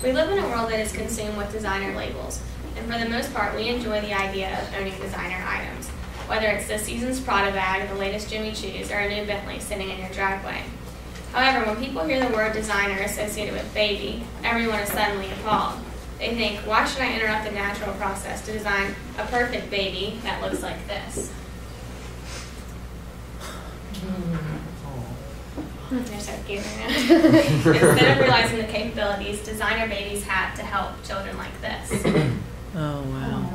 We live in a world that is consumed with designer labels, and for the most part, we enjoy the idea of owning designer items, whether it's this season's Prada bag, the latest Jimmy Choos, or a new Bentley sitting in your driveway. However, when people hear the word designer associated with baby, everyone is suddenly appalled. They think, why should I interrupt the natural process to design a perfect baby that looks like this? They're so cute right now. Instead of realizing the capabilities designer babies have to help children like this. Oh, wow.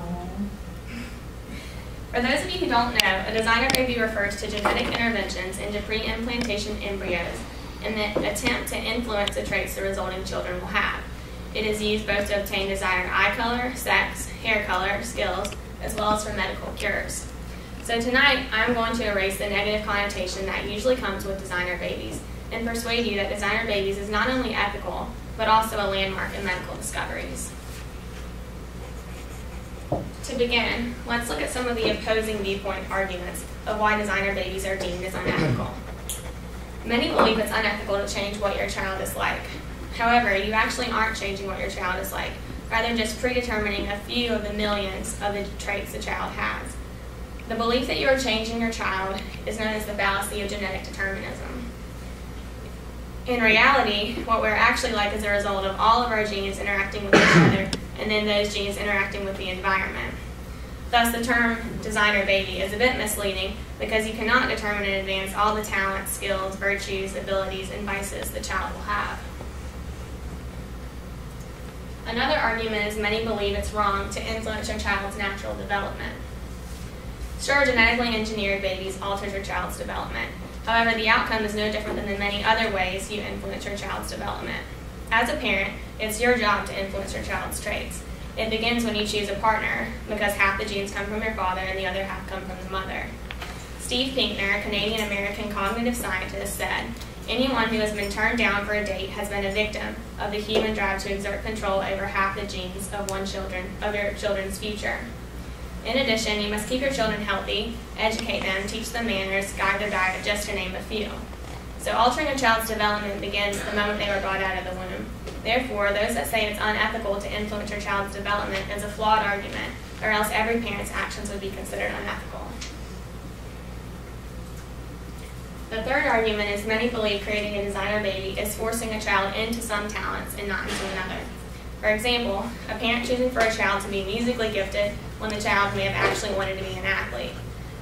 For those of you who don't know, a designer baby refers to genetic interventions into pre-implantation embryos in the attempt to influence the traits the resulting children will have. It is used both to obtain desired eye color, sex, hair color, skills, as well as for medical cures. So tonight, I'm going to erase the negative connotation that usually comes with designer babies and persuade you that designer babies is not only ethical, but also a landmark in medical discoveries. To begin, let's look at some of the opposing viewpoint arguments of why designer babies are deemed as unethical. Many believe it's unethical to change what your child is like. However, you actually aren't changing what your child is like, rather just predetermining a few of the millions of the traits the child has. The belief that you are changing your child is known as the fallacy of genetic determinism. In reality, what we're actually like is a result of all of our genes interacting with each other, and then those genes interacting with the environment. Thus, the term designer baby is a bit misleading because you cannot determine in advance all the talents, skills, virtues, abilities, and vices the child will have. Another argument is many believe it's wrong to influence your child's natural development. Sure, genetically engineered babies alters your child's development. However, the outcome is no different than the many other ways you influence your child's development. As a parent, it's your job to influence your child's traits. It begins when you choose a partner, because half the genes come from your father and the other half come from the mother. Steve Pinkner, a Canadian-American cognitive scientist, said, "Anyone who has been turned down for a date has been a victim of the human drive to exert control over half the genes of your children's future." In addition, you must keep your children healthy, educate them, teach them manners, guide their diet, just to name a few. So altering a child's development begins the moment they were brought out of the womb. Therefore, those that say it's unethical to influence your child's development is a flawed argument, or else every parent's actions would be considered unethical. The third argument is many believe creating a designer baby is forcing a child into some talents and not into another. For example, a parent choosing for a child to be musically gifted when the child may have actually wanted to be an athlete.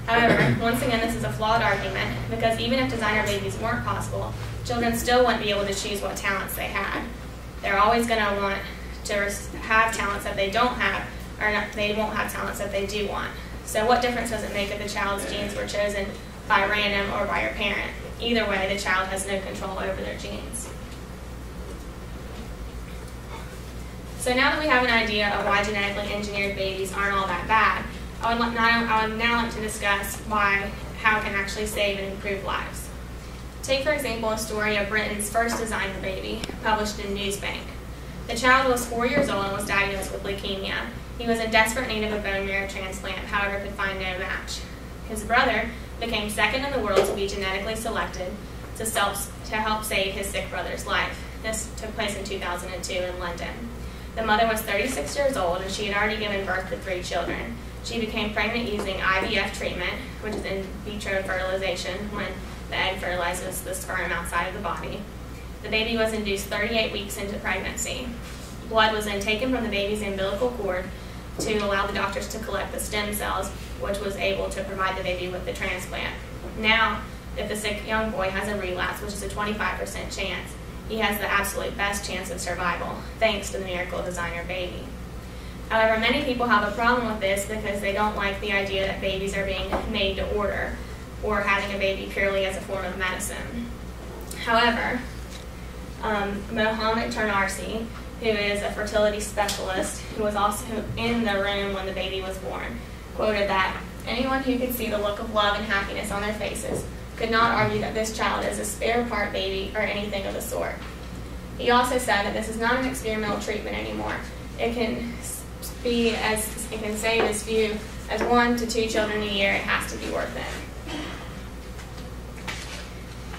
However, once again, this is a flawed argument because even if designer babies weren't possible, children still wouldn't be able to choose what talents they had. They're always going to want to have talents that they don't have, or they won't have talents that they do want. So what difference does it make if the child's genes were chosen by random or by your parent? Either way, the child has no control over their genes. So now that we have an idea of why genetically engineered babies aren't all that bad, I would now like to discuss how it can actually save and improve lives. Take, for example, a story of Britain's first designer baby, published in Newsbank. The child was 4 years old and was diagnosed with leukemia. He was in desperate need of a bone marrow transplant, however could find no match. His brother became second in the world to be genetically selected to help save his sick brother's life. This took place in 2002 in London. The mother was 36 years old and she had already given birth to 3 children. She became pregnant using IVF treatment, which is in vitro fertilization, when the egg fertilizes the sperm outside of the body. The baby was induced 38 weeks into pregnancy. Blood was then taken from the baby's umbilical cord to allow the doctors to collect the stem cells, which was able to provide the baby with the transplant. Now, if the sick young boy has a relapse, which is a 25% chance, he has the absolute best chance of survival, thanks to the miracle designer baby. However, many people have a problem with this because they don't like the idea that babies are being made to order or having a baby purely as a form of medicine. However, Mohammed Tarnarsi, who is a fertility specialist who was also in the room when the baby was born, quoted that anyone who could see the look of love and happiness on their faces could not argue that this child is a spare part baby or anything of the sort. He also said that this is not an experimental treatment anymore. It can save as few as 1 to 2 children a year. It has to be worth it.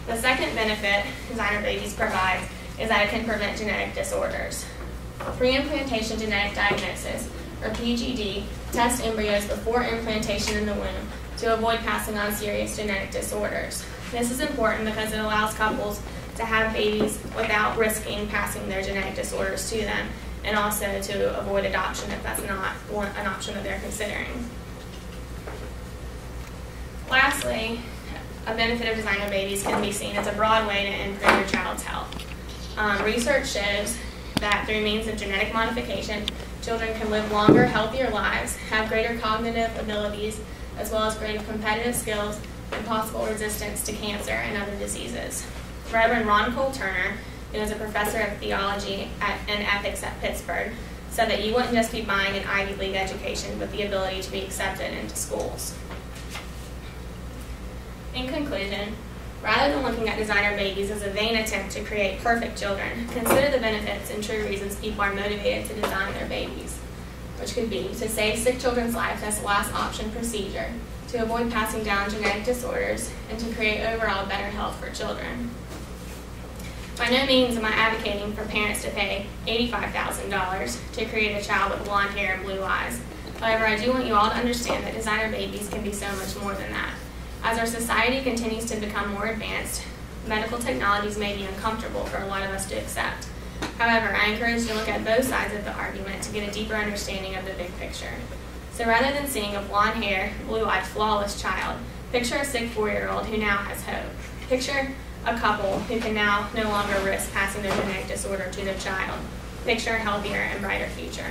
The second benefit designer babies provide is that it can prevent genetic disorders. Pre-implantation genetic diagnosis, or PGD, test embryos before implantation in the womb to avoid passing on serious genetic disorders. This is important because it allows couples to have babies without risking passing their genetic disorders to them, and also to avoid adoption if that's not an option that they're considering. Lastly, a benefit of designer babies can be seen as a broad way to improve your child's health. Research shows that through means of genetic modification, children can live longer, healthier lives, have greater cognitive abilities, as well as greater competitive skills and possible resistance to cancer and other diseases. Reverend Ron Cole Turner, who is a professor of theology and ethics at Pittsburgh, said that you wouldn't just be buying an Ivy League education, but the ability to be accepted into schools. In conclusion, rather than looking at designer babies as a vain attempt to create perfect children, consider the benefits and true reasons people are motivated to design their babies, which could be to save sick children's lives as a last option procedure, to avoid passing down genetic disorders, and to create overall better health for children. By no means am I advocating for parents to pay $85,000 to create a child with blonde hair and blue eyes. However, I do want you all to understand that designer babies can be so much more than that. As our society continues to become more advanced, medical technologies may be uncomfortable for a lot of us to accept. However, I encourage you to look at both sides of the argument to get a deeper understanding of the big picture. So rather than seeing a blonde-haired, blue-eyed, flawless child, picture a sick 4-year-old who now has hope. Picture a couple who can now no longer risk passing their genetic disorder to their child. Picture a healthier and brighter future.